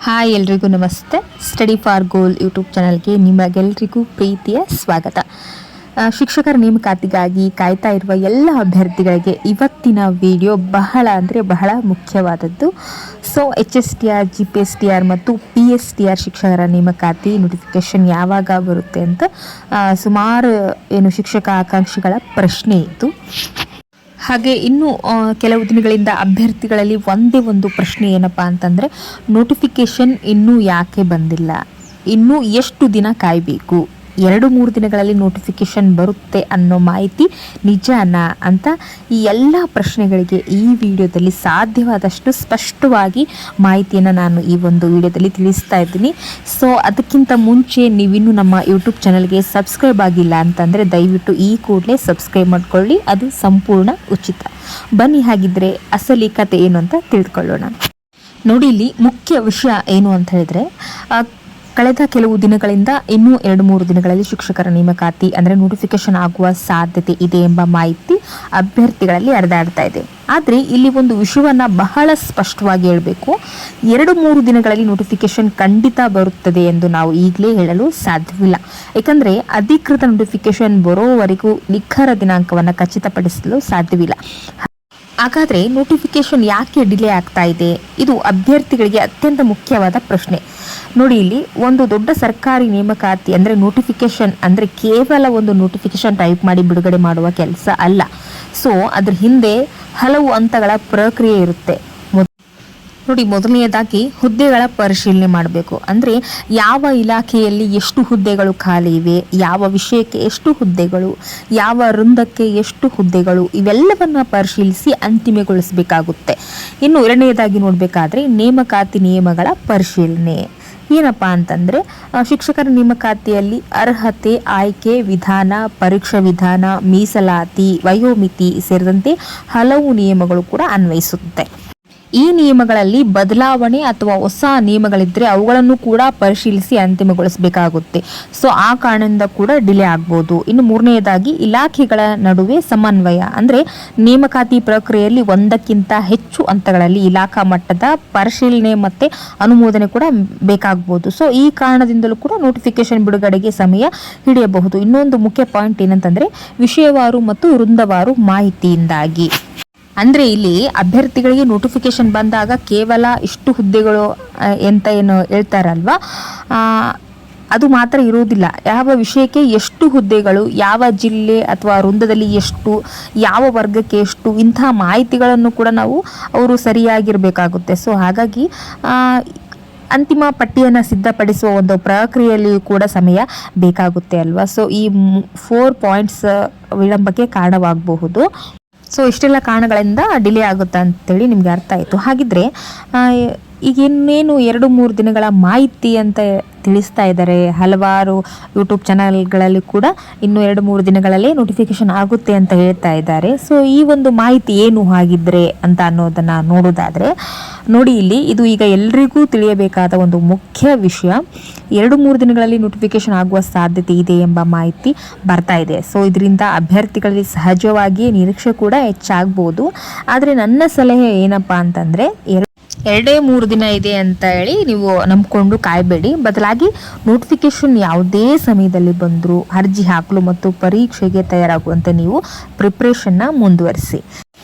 Hi ಎಲ್ರಿಗೂ ನಮಸ್ತೆ. Study for goal YouTube ಚಾನಲ್ಗೆ ನಿಮಗೆಲ್ಲರಿಗೂ ಪ್ರೀತಿಯ ಸ್ವಾಗತ. ಶಿಕ್ಷಕರ ನೇಮಕಾತಿಗಾಗಿ ಕಾಯ್ತಾ ಇರುವ ಎಲ್ಲ ಅಭ್ಯರ್ಥಿಗಳಿಗೆ ಇವತ್ತಿನ ವಿಡಿಯೋ ಬಹಳ ಮುಖ್ಯವಾದದ್ದು. ಸೊ HSTR, GPSTR ಮತ್ತು PSTR ಶಿಕ್ಷಕರ ನೇಮಕಾತಿ ನೋಟಿಫಿಕೇಶನ್ ಯಾವಾಗ ಬರುತ್ತೆ ಅಂತ ಸುಮಾರು ಶಿಕ್ಷಕ ಆಕಾಂಕ್ಷಿಗಳ ಪ್ರಶ್ನೆ ಇತ್ತು. ಹಾಗೆ ಇನ್ನು ಕೆಲವು ದಿನಗಳಿಂದ ಅಭ್ಯರ್ಥಿಗಳಲ್ಲಿ ಒಂದೇ ಒಂದು ಪ್ರಶ್ನೆ ಏನಪ್ಪ ಅಂತಂದರೆ, ನೋಟಿಫಿಕೇಷನ್ ಇನ್ನೂ ಯಾಕೆ ಬಂದಿಲ್ಲ, ಇನ್ನೂ ಎಷ್ಟು ದಿನ ಕಾಯಬೇಕು, 2-3 ದಿನಗಳಲ್ಲಿ ನೋಟಿಫಿಕೇಷನ್ ಬರುತ್ತೆ ಅನ್ನೋ ಮಾಹಿತಿ ನಿಜನಾ ಅಂತ ಈ ಎಲ್ಲ ಪ್ರಶ್ನೆಗಳಿಗೆ ಈ ವಿಡಿಯೋದಲ್ಲಿ ಸಾಧ್ಯವಾದಷ್ಟು ಸ್ಪಷ್ಟವಾಗಿ ಮಾಹಿತಿಯನ್ನು ನಾನು ಈ ಒಂದು ವಿಡಿಯೋದಲ್ಲಿ ತಿಳಿಸ್ತಾ ಇದ್ದೀನಿ. ಸೊ ಅದಕ್ಕಿಂತ ಮುಂಚೆ ನೀವಿನ್ನೂ ನಮ್ಮ ಯೂಟ್ಯೂಬ್ ಚಾನಲ್ಗೆ ಸಬ್ಸ್ಕ್ರೈಬ್ ಆಗಿಲ್ಲ ಅಂತಂದರೆ ದಯವಿಟ್ಟು ಈ ಕೂಡಲೇ ಸಬ್ಸ್ಕ್ರೈಬ್ ಮಾಡ್ಕೊಳ್ಳಿ, ಅದು ಸಂಪೂರ್ಣ ಉಚಿತ. ಬನ್ನಿ ಹಾಗಿದ್ರೆ ಅಸಲಿ ಕತೆ ಏನು ಅಂತ ತಿಳಿದುಕೊಳ್ಳೋಣ. ನೋಡಿ, ಇಲ್ಲಿ ಮುಖ್ಯ ವಿಷಯ ಏನು ಅಂತ ಹೇಳಿದ್ರೆ, ಕಳೆದ ಕೆಲವು ದಿನಗಳಿಂದ ಇನ್ನೂ 2-3 ದಿನಗಳಲ್ಲಿ ಶಿಕ್ಷಕರ ನೇಮಕಾತಿ ಅಂದರೆ ನೋಟಿಫಿಕೇಶನ್ ಆಗುವ ಸಾಧ್ಯತೆ ಇದೆ ಎಂಬ ಮಾಹಿತಿ ಅಭ್ಯರ್ಥಿಗಳಲ್ಲಿ ಹರಿದಾಡ್ತಾ ಇದೆ. ಆದರೆ ಇಲ್ಲಿ ಒಂದು ವಿಷಯವನ್ನು ಬಹಳ ಸ್ಪಷ್ಟವಾಗಿ ಹೇಳಬೇಕು, 2-3 ದಿನಗಳಲ್ಲಿ ನೋಟಿಫಿಕೇಶನ್ ಖಂಡಿತ ಬರುತ್ತದೆ ಎಂದು ನಾವು ಈಗಲೇ ಹೇಳಲು ಸಾಧ್ಯವಿಲ್ಲ. ಏಕೆಂದರೆ ಅಧಿಕೃತ ನೋಟಿಫಿಕೇಶನ್ ಬರೋವರೆಗೂ ನಿಖರ ದಿನಾಂಕವನ್ನು ಖಚಿತಪಡಿಸಲು ಸಾಧ್ಯವಿಲ್ಲ. ಹಾಗಾದರೆ ನೋಟಿಫಿಕೇಶನ್ ಯಾಕೆ ಡಿಲೇ ಆಗ್ತಾ ಇದೆ? ಇದು ಅಭ್ಯರ್ಥಿಗಳಿಗೆ ಅತ್ಯಂತ ಮುಖ್ಯವಾದ ಪ್ರಶ್ನೆ. ನೋಡಿ, ಇಲ್ಲಿ ಒಂದು ದೊಡ್ಡ ಸರ್ಕಾರಿ ನೇಮಕಾತಿ ಅಂದರೆ ನೋಟಿಫಿಕೇಶನ್ ಅಂದರೆ ಕೇವಲ ಒಂದು ನೋಟಿಫಿಕೇಶನ್ ಟೈಪ್ ಮಾಡಿ ಬಿಡುಗಡೆ ಮಾಡುವ ಕೆಲಸ ಅಲ್ಲ. ಸೊ ಅದ್ರ ಹಿಂದೆ ಹಲವು ಹಂತಗಳ ಪ್ರಕ್ರಿಯೆ ಇರುತ್ತೆ. ನೋಡಿ, ಮೊದಲನೆಯದಾಗಿ ಹುದ್ದೆಗಳ ಪರಿಶೀಲನೆ ಮಾಡಬೇಕು. ಅಂದರೆ ಯಾವ ಇಲಾಖೆಯಲ್ಲಿ ಎಷ್ಟು ಹುದ್ದೆಗಳು ಖಾಲಿ ಇವೆ, ಯಾವ ವಿಷಯಕ್ಕೆ ಎಷ್ಟು ಹುದ್ದೆಗಳು, ಯಾವ ವೃಂದಕ್ಕೆ ಎಷ್ಟು ಹುದ್ದೆಗಳು, ಇವೆಲ್ಲವನ್ನು ಪರಿಶೀಲಿಸಿ ಅಂತಿಮಗೊಳಿಸಬೇಕಾಗುತ್ತೆ. ಇನ್ನು ಎರಡನೆಯದಾಗಿ ನೋಡಬೇಕಾದ್ರೆ ನೇಮಕಾತಿ ನಿಯಮಗಳ ಪರಿಶೀಲನೆ. ಏನಪ್ಪ ಅಂತಂದರೆ, ಶಿಕ್ಷಕರ ನೇಮಕಾತಿಯಲ್ಲಿ ಅರ್ಹತೆ, ಆಯ್ಕೆ ವಿಧಾನ, ಪರೀಕ್ಷಾ ವಿಧಾನ, ಮೀಸಲಾತಿ, ವಯೋಮಿತಿ ಸೇರಿದಂತೆ ಹಲವು ನಿಯಮಗಳು ಕೂಡ ಅನ್ವಯಿಸುತ್ತೆ. ಈ ನಿಯಮಗಳಲ್ಲಿ ಬದಲಾವಣೆ ಅಥವಾ ಹೊಸ ನಿಯಮಗಳಿದ್ದರೆ ಅವುಗಳನ್ನು ಕೂಡ ಪರಿಶೀಲಿಸಿ ಅಂತಿಮಗೊಳಿಸಬೇಕಾಗುತ್ತೆ. ಸೊ ಆ ಕಾರಣದಿಂದ ಕೂಡ ಡಿಲೇ ಆಗ್ಬೋದು. ಇನ್ನು ಮೂರನೆಯದಾಗಿ ಇಲಾಖೆಗಳ ನಡುವೆ ಸಮನ್ವಯ, ಅಂದರೆ ನೇಮಕಾತಿ ಪ್ರಕ್ರಿಯೆಯಲ್ಲಿ ಒಂದಕ್ಕಿಂತ ಹೆಚ್ಚು ಹಂತಗಳಲ್ಲಿ ಇಲಾಖಾ ಮಟ್ಟದ ಪರಿಶೀಲನೆ ಮತ್ತು ಅನುಮೋದನೆ ಕೂಡ ಬೇಕಾಗ್ಬೋದು. ಸೊ ಈ ಕಾರಣದಿಂದಲೂ ಕೂಡ ನೋಟಿಫಿಕೇಶನ್ ಬಿಡುಗಡೆಗೆ ಸಮಯ ಹಿಡಿಯಬಹುದು. ಇನ್ನೊಂದು ಮುಖ್ಯ ಪಾಯಿಂಟ್ ಏನಂತಂದರೆ, ವಿಷಯವಾರು ಮತ್ತು ವೃಂದವಾರು ಮಾಹಿತಿಯಿಂದಾಗಿ. ಅಂದರೆ ಇಲ್ಲಿ ಅಭ್ಯರ್ಥಿಗಳಿಗೆ ನೋಟಿಫಿಕೇಶನ್ ಬಂದಾಗ ಕೇವಲ ಇಷ್ಟು ಹುದ್ದೆಗಳು ಅಂತ ಏನು ಹೇಳ್ತಾರಲ್ವ, ಅದು ಮಾತ್ರ ಇರುವುದಿಲ್ಲ. ಯಾವ ವಿಷಯಕ್ಕೆ ಎಷ್ಟು ಹುದ್ದೆಗಳು, ಯಾವ ಜಿಲ್ಲೆ ಅಥವಾ ವೃಂದದಲ್ಲಿ ಎಷ್ಟು, ಯಾವ ವರ್ಗಕ್ಕೆ ಎಷ್ಟು, ಇಂಥ ಮಾಹಿತಿಗಳನ್ನು ಕೂಡ ಅವರು ಸರಿಯಾಗಿರಬೇಕಾಗುತ್ತೆ. ಸೊ ಹಾಗಾಗಿ ಅಂತಿಮ ಪಟ್ಟಿಯನ್ನು ಸಿದ್ಧಪಡಿಸುವ ಒಂದು ಪ್ರಕ್ರಿಯೆಯಲ್ಲಿಯೂ ಕೂಡ ಸಮಯ ಬೇಕಾಗುತ್ತೆ ಅಲ್ವಾ. ಸೊ ಈ 4 ಪಾಯಿಂಟ್ಸ್ ವಿಳಂಬಕ್ಕೆ ಕಾರಣವಾಗಬಹುದು. ಸೊ ಇಷ್ಟೆಲ್ಲ ಕಾರಣಗಳಿಂದ ಡಿಲೇ ಆಗುತ್ತೆ ಅಂತೇಳಿ ನಿಮಗೆ ಅರ್ಥ ಆಯಿತು. ಹಾಗಿದ್ರೆ ಈಗ ಇನ್ನೇನು 2-3 ದಿನಗಳ ಮಾಹಿತಿ ಅಂತ ತಿಳಿಸ್ತಾ ಇದ್ದಾರೆ ಹಲವಾರು ಯೂಟ್ಯೂಬ್ ಚಾನಲ್ಗಳಲ್ಲಿ ಕೂಡ. ಇನ್ನು 2-3 ದಿನಗಳಲ್ಲೇ ನೋಟಿಫಿಕೇಶನ್ ಆಗುತ್ತೆ ಅಂತ ಹೇಳ್ತಾ ಇದ್ದಾರೆ. ಸೊ ಈ ಒಂದು ಮಾಹಿತಿ ಏನು ಹಾಗಿದ್ರೆ ಅಂತ ಅನ್ನೋದನ್ನು ನೋಡೋದಾದರೆ, ನೋಡಿ, ಇಲ್ಲಿ ಇದು ಈಗ ಎಲ್ರಿಗೂ ತಿಳಿಯಬೇಕಾದ ಒಂದು ಮುಖ್ಯ ವಿಷಯ. 2-3 ದಿನಗಳಲ್ಲಿ ನೋಟಿಫಿಕೇಶನ್ ಆಗುವ ಸಾಧ್ಯತೆ ಇದೆ ಎಂಬ ಮಾಹಿತಿ ಬರ್ತಾ ಇದೆ. ಸೊ ಇದರಿಂದ ಅಭ್ಯರ್ಥಿಗಳಲ್ಲಿ ಸಹಜವಾಗಿ ನಿರೀಕ್ಷೆ ಕೂಡ ಹೆಚ್ಚಾಗ್ಬೋದು. ಆದರೆ ನನ್ನ ಸಲಹೆ ಏನಪ್ಪ ಅಂತಂದರೆ, 2-3 ದಿನ ಇದೆ ಅಂತ ಹೇಳಿ ನೀವು ನಂಬಿಕೊಂಡು ಕಾಯಬೇಡಿ. ಬದಲಾಗಿ ನೋಟಿಫಿಕೇಶನ್ ಯಾವುದೇ ಸಮಯದಲ್ಲಿ ಬಂದರೂ ಅರ್ಜಿ ಹಾಕಲು ಮತ್ತು ಪರೀಕ್ಷೆಗೆ ತಯಾರಾಗುವಂತೆ ನೀವು ಪ್ರಿಪ್ರೇಷನ್ನ ಮುಂದುವರಿಸಿ.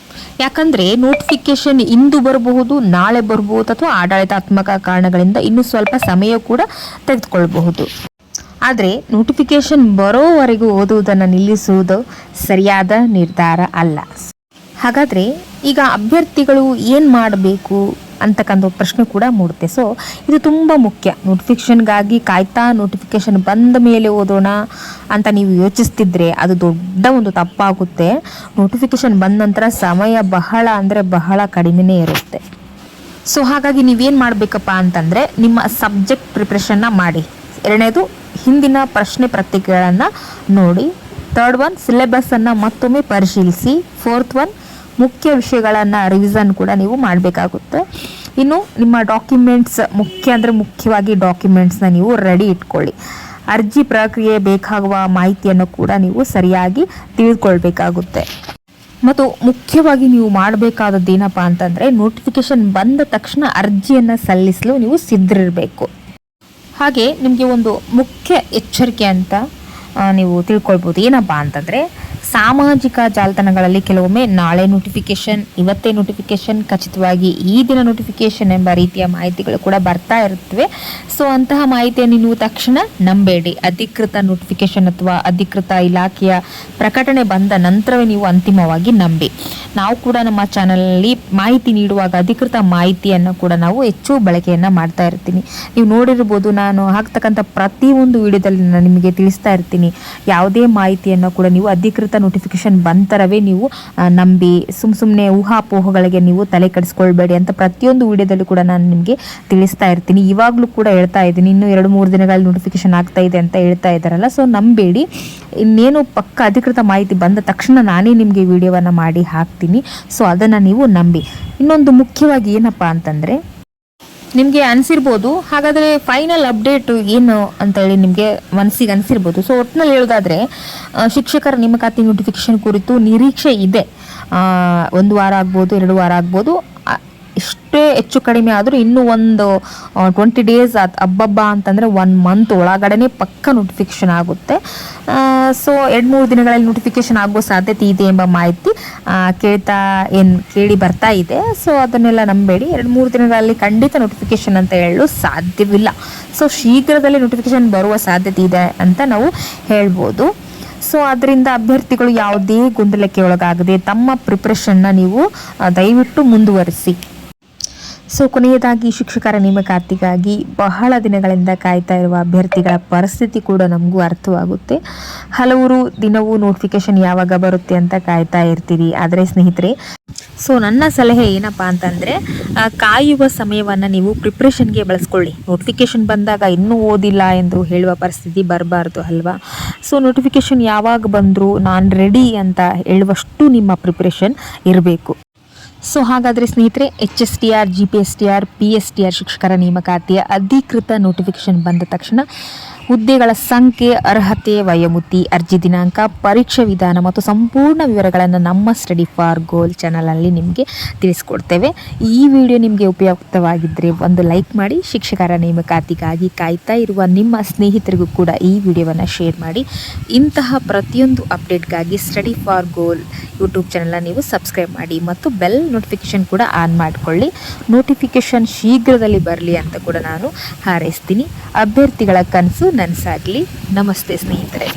ಯಾಕಂದರೆ ನೋಟಿಫಿಕೇಶನ್ ಇಂದು ಬರಬಹುದು, ನಾಳೆ ಬರಬಹುದು, ಅಥವಾ ಆಡಳಿತಾತ್ಮಕ ಕಾರಣಗಳಿಂದ ಇನ್ನೂ ಸ್ವಲ್ಪ ಸಮಯ ಕೂಡ ತೆಗೆದುಕೊಳ್ಳಬಹುದು. ಆದರೆ ನೋಟಿಫಿಕೇಶನ್ ಬರೋವರೆಗೂ ಓದುವುದನ್ನು ನಿಲ್ಲಿಸುವುದು ಸರಿಯಾದ ನಿರ್ಧಾರ ಅಲ್ಲ. ಹಾಗಾದರೆ ಈಗ ಅಭ್ಯರ್ಥಿಗಳು ಏನು ಮಾಡಬೇಕು ಅಂತಕ್ಕಂಥ ಪ್ರಶ್ನೆ ಕೂಡ ಮೂಡುತ್ತೆ. ಸೊ ಇದು ತುಂಬ ಮುಖ್ಯ. ನೋಟಿಫಿಕೇಷನ್ಗಾಗಿ ಕಾಯ್ತಾ ನೋಟಿಫಿಕೇಷನ್ ಬಂದ ಮೇಲೆ ಓದೋಣ ಅಂತ ನೀವು ಯೋಚಿಸ್ತಿದ್ರೆ ಅದು ದೊಡ್ಡ ಒಂದು ತಪ್ಪಾಗುತ್ತೆ. ನೋಟಿಫಿಕೇಷನ್ ಬಂದ ನಂತರ ಸಮಯ ಬಹಳ ಕಡಿಮೆನೇ ಇರುತ್ತೆ. ಸೊ ಹಾಗಾಗಿ ನೀವೇನು ಮಾಡಬೇಕಪ್ಪ ಅಂತಂದರೆ, ನಿಮ್ಮ ಸಬ್ಜೆಕ್ಟ್ ಪ್ರಿಪ್ರೇಷನ್ನ ಮಾಡಿ. ಎರಡನೇದು, ಹಿಂದಿನ ಪ್ರಶ್ನೆ ಪತ್ರಿಕೆಗಳನ್ನು ನೋಡಿ. 3rd ಒನ್, ಸಿಲೆಬಸ್ಸನ್ನು ಮತ್ತೊಮ್ಮೆ ಪರಿಶೀಲಿಸಿ. 4th ಒನ್, ಮುಖ್ಯ ವಿಷಯಗಳನ್ನು ರಿವಿಷನ್ ಕೂಡ ನೀವು ಮಾಡಬೇಕಾಗುತ್ತೆ. ಇನ್ನು ನಿಮ್ಮ ಡಾಕ್ಯುಮೆಂಟ್ಸ್ ಮುಖ್ಯವಾಗಿ ಡಾಕ್ಯುಮೆಂಟ್ಸ್ನ ನೀವು ರೆಡಿ ಇಟ್ಕೊಳ್ಳಿ. ಅರ್ಜಿ ಪ್ರಕ್ರಿಯೆ ಬೇಕಾಗುವ ಮಾಹಿತಿಯನ್ನು ಕೂಡ ನೀವು ಸರಿಯಾಗಿ ತಿಳಿದುಕೊಳ್ಬೇಕಾಗುತ್ತೆ. ಮತ್ತು ಮುಖ್ಯವಾಗಿ ನೀವು ಮಾಡಬೇಕಾದದ್ದು ಏನಪ್ಪ ಅಂತಂದರೆ, ನೋಟಿಫಿಕೇಶನ್ ಬಂದ ತಕ್ಷಣ ಅರ್ಜಿಯನ್ನು ಸಲ್ಲಿಸಲು ನೀವು ಸಿದ್ಧರಿರಬೇಕು. ಹಾಗೆ ನಿಮಗೆ ಒಂದು ಮುಖ್ಯ ಎಚ್ಚರಿಕೆ ಅಂತ ನೀವು ತಿಳ್ಕೊಳ್ಬೋದು. ಏನಪ್ಪ ಅಂತಂದರೆ, ಸಾಮಾಜಿಕ ಜಾಲತಾಣಗಳಲ್ಲಿ ಕೆಲವೊಮ್ಮೆ ನಾಳೆ ನೋಟಿಫಿಕೇಶನ್, ಇವತ್ತೇ ನೋಟಿಫಿಕೇಶನ್, ಖಚಿತವಾಗಿ ಈ ದಿನ ನೋಟಿಫಿಕೇಶನ್ ಎಂಬ ರೀತಿಯ ಮಾಹಿತಿಗಳು ಕೂಡ ಬರ್ತಾ ಇರುತ್ತವೆ. ಸೊ ಅಂತಹ ಮಾಹಿತಿಯನ್ನು ನೀವು ತಕ್ಷಣ ನಂಬೇಡಿ. ಅಧಿಕೃತ ನೋಟಿಫಿಕೇಶನ್ ಅಥವಾ ಅಧಿಕೃತ ಇಲಾಖೆಯ ಪ್ರಕಟಣೆ ಬಂದ ನಂತರವೇ ನೀವು ಅಂತಿಮವಾಗಿ ನಂಬಿ. ನಾವು ಕೂಡ ನಮ್ಮ ಚಾನಲಲ್ಲಿ ಮಾಹಿತಿ ನೀಡುವಾಗ ಅಧಿಕೃತ ಮಾಹಿತಿಯನ್ನು ಕೂಡ ನಾವು ಹೆಚ್ಚು ಬಳಕೆಯನ್ನು ಮಾಡ್ತಾ ಇರ್ತೀನಿ. ನೀವು ನೋಡಿರ್ಬೋದು, ನಾನು ಹಾಕ್ತಕ್ಕಂಥ ಪ್ರತಿಯೊಂದು ವಿಡಿಯೋದಲ್ಲಿ ನಾನು ನಿಮಗೆ ತಿಳಿಸ್ತಾ ಇರ್ತೀನಿ. ಯಾವುದೇ ಮಾಹಿತಿಯನ್ನು ಕೂಡ ನೀವು ಅಧಿಕೃತ ನೋಟಿಫಿಕೇಶನ್ ಬಂತರವೇ ನೀವು ನಂಬಿ ಸುಮ್ಮನೆ ಊಹಾಪೋಹಗಳಿಗೆ ನೀವು ತಲೆ ಕೆಡಿಸ್ಕೊಳ್ಬೇಡಿ ಅಂತ ಪ್ರತಿಯೊಂದು ವಿಡಿಯೋದಲ್ಲೂ ಕೂಡ ನಾನು ನಿಮಗೆ ತಿಳಿಸ್ತಾ ಇರ್ತೀನಿ. ಇವಾಗಲೂ ಕೂಡ ಹೇಳ್ತಾ ಇದ್ದೀನಿ, ಇನ್ನೂ 2-3 ದಿನಗಳಲ್ಲಿ ನೋಟಿಫಿಕೇಶನ್ ಆಗ್ತಾ ಇದೆ ಅಂತ ಹೇಳ್ತಾ ಇದ್ದಾರಲ್ಲ. ಸೊ ನಂಬೇಡಿ. ಇನ್ನೇನು ಪಕ್ಕ ಅಧಿಕೃತ ಮಾಹಿತಿ ಬಂದ ತಕ್ಷಣ ನಾನೇ ನಿಮಗೆ ವಿಡಿಯೋವನ್ನು ಮಾಡಿ ಹಾಕ್ತೀನಿ. ಸೊ ಅದನ್ನು ನೀವು ನಂಬಿ. ಇನ್ನೊಂದು ಮುಖ್ಯವಾಗಿ ಏನಪ್ಪ ಅಂತಂದರೆ, ನಿಮಗೆ ಅನಿಸಿರ್ಬೋದು, ಹಾಗಾದರೆ ಫೈನಲ್ ಅಪ್ಡೇಟು ಏನು ಅಂತೇಳಿ ನಿಮಗೆ ಮನಸ್ಸಿಗೆ ಅನಿಸಿರ್ಬೋದು. ಸೊ ಒಟ್ಟಿನಲ್ಲಿ ಹೇಳೋದಾದರೆ, ಶಿಕ್ಷಕರ ನೇಮಕಾತಿ ನೋಟಿಫಿಕೇಶನ್ ಕುರಿತು ನಿರೀಕ್ಷೆ ಇದೆ. 1 ವಾರ ಆಗ್ಬೋದು, 2 ವಾರ ಆಗ್ಬೋದು. ಇಷ್ಟೇ ಹೆಚ್ಚು ಕಡಿಮೆ ಆದರೂ ಇನ್ನೂ ಒಂದು 20 ಡೇಸ್ ಹಬ್ಬ ಅಂತಂದರೆ 1 ಮಂತ್ ಒಳಗಡೆ ಪಕ್ಕ ನೋಟಿಫಿಕೇಶನ್ ಆಗುತ್ತೆ. ಸೊ 2-3 ದಿನಗಳಲ್ಲಿ ನೋಟಿಫಿಕೇಶನ್ ಆಗೋ ಸಾಧ್ಯತೆ ಇದೆ ಎಂಬ ಮಾಹಿತಿ ಕೇಳಿ ಬರ್ತಾ ಇದೆ. ಸೊ ಅದನ್ನೆಲ್ಲ ನಂಬೇಡಿ. 2-3 ದಿನಗಳಲ್ಲಿ ಖಂಡಿತ ನೋಟಿಫಿಕೇಶನ್ ಅಂತ ಹೇಳಲು ಸಾಧ್ಯವಿಲ್ಲ. ಸೊ ಶೀಘ್ರದಲ್ಲೇ ನೋಟಿಫಿಕೇಶನ್ ಬರುವ ಸಾಧ್ಯತೆ ಇದೆ ಅಂತ ನಾವು ಹೇಳ್ಬೋದು. ಸೊ ಅದರಿಂದ ಅಭ್ಯರ್ಥಿಗಳು ಯಾವುದೇ ಗೊಂದಲಕ್ಕೆ ಒಳಗಾಗದೆ ತಮ್ಮ ಪ್ರಿಪ್ರೇಷನ್ನ ನೀವು ದಯವಿಟ್ಟು ಮುಂದುವರಿಸಿ. ಸೊ ಕೊನೆಯದಾಗಿ, ಶಿಕ್ಷಕರ ನೇಮಕಾತಿಗಾಗಿ ಬಹಳ ದಿನಗಳಿಂದ ಕಾಯ್ತಾ ಇರುವ ಅಭ್ಯರ್ಥಿಗಳ ಪರಿಸ್ಥಿತಿ ಕೂಡ ನಮಗೂ ಅರ್ಥವಾಗುತ್ತೆ. ಹಲವರು ದಿನವೂ ನೋಟಿಫಿಕೇಶನ್ ಯಾವಾಗ ಬರುತ್ತೆ ಅಂತ ಕಾಯ್ತಾ ಇರ್ತೀರಿ. ಆದರೆ ಸ್ನೇಹಿತರೆ, ಸೊ ನನ್ನ ಸಲಹೆ ಏನಪ್ಪ ಅಂತಂದರೆ, ಕಾಯುವ ಸಮಯವನ್ನು ನೀವು ಪ್ರಿಪ್ರೇಷನ್ಗೆ ಬಳಸ್ಕೊಳ್ಳಿ. ನೋಟಿಫಿಕೇಶನ್ ಬಂದಾಗ ಇನ್ನೂ ಓದಿಲ್ಲ ಎಂದು ಹೇಳುವ ಪರಿಸ್ಥಿತಿ ಬರಬಾರ್ದು ಅಲ್ವಾ. ಸೊ ನೋಟಿಫಿಕೇಶನ್ ಯಾವಾಗ ಬಂದರೂ ನಾನು ರೆಡಿ ಅಂತ ಹೇಳುವಷ್ಟು ನಿಮ್ಮ ಪ್ರಿಪ್ರೇಷನ್ ಇರಬೇಕು. ಸೊ ಹಾಗಾದರೆ ಸ್ನೇಹಿತರೆ, HSTR, GPSTR, PSTR ಶಿಕ್ಷಕರ ನೇಮಕಾತಿಯ ಅಧಿಕೃತ ನೋಟಿಫಿಕೇಶನ್ ಬಂದ ತಕ್ಷಣ ಹುದ್ದೆಗಳ ಸಂಖ್ಯೆ, ಅರ್ಹತೆ, ವಯೋಮಿತಿ, ಅರ್ಜಿ ದಿನಾಂಕ, ಪರೀಕ್ಷಾ ವಿಧಾನ ಮತ್ತು ಸಂಪೂರ್ಣ ವಿವರಗಳನ್ನು ನಮ್ಮ ಸ್ಟಡಿ ಫಾರ್ ಗೋಲ್ ಚಾನಲಲ್ಲಿ ನಿಮಗೆ ತಿಳಿಸ್ಕೊಡ್ತೇವೆ. ಈ ವಿಡಿಯೋ ನಿಮಗೆ ಉಪಯುಕ್ತವಾಗಿದ್ದರೆ ಒಂದು ಲೈಕ್ ಮಾಡಿ. ಶಿಕ್ಷಕರ ನೇಮಕಾತಿಗಾಗಿ ಕಾಯ್ತಾ ಇರುವ ನಿಮ್ಮ ಸ್ನೇಹಿತರಿಗೂ ಕೂಡ ಈ ವಿಡಿಯೋವನ್ನು ಶೇರ್ ಮಾಡಿ. ಇಂತಹ ಪ್ರತಿಯೊಂದು ಅಪ್ಡೇಟ್ಗಾಗಿ ಸ್ಟಡಿ ಫಾರ್ ಗೋಲ್ ಯೂಟ್ಯೂಬ್ ಚಾನಲ್ನ ನೀವು ಸಬ್ಸ್ಕ್ರೈಬ್ ಮಾಡಿ ಮತ್ತು ಬೆಲ್ ನೋಟಿಫಿಕೇಶನ್ ಕೂಡ ಆನ್ ಮಾಡಿಕೊಳ್ಳಿ. ನೋಟಿಫಿಕೇಶನ್ ಶೀಘ್ರದಲ್ಲಿ ಬರಲಿ ಅಂತ ಕೂಡ ನಾನು ಹಾರೈಸ್ತೀನಿ. ಅಭ್ಯರ್ಥಿಗಳ ಕನಸು ನನಸಾಗಲಿ. ನಮಸ್ತೆ ಸ್ನೇಹಿತರೆ.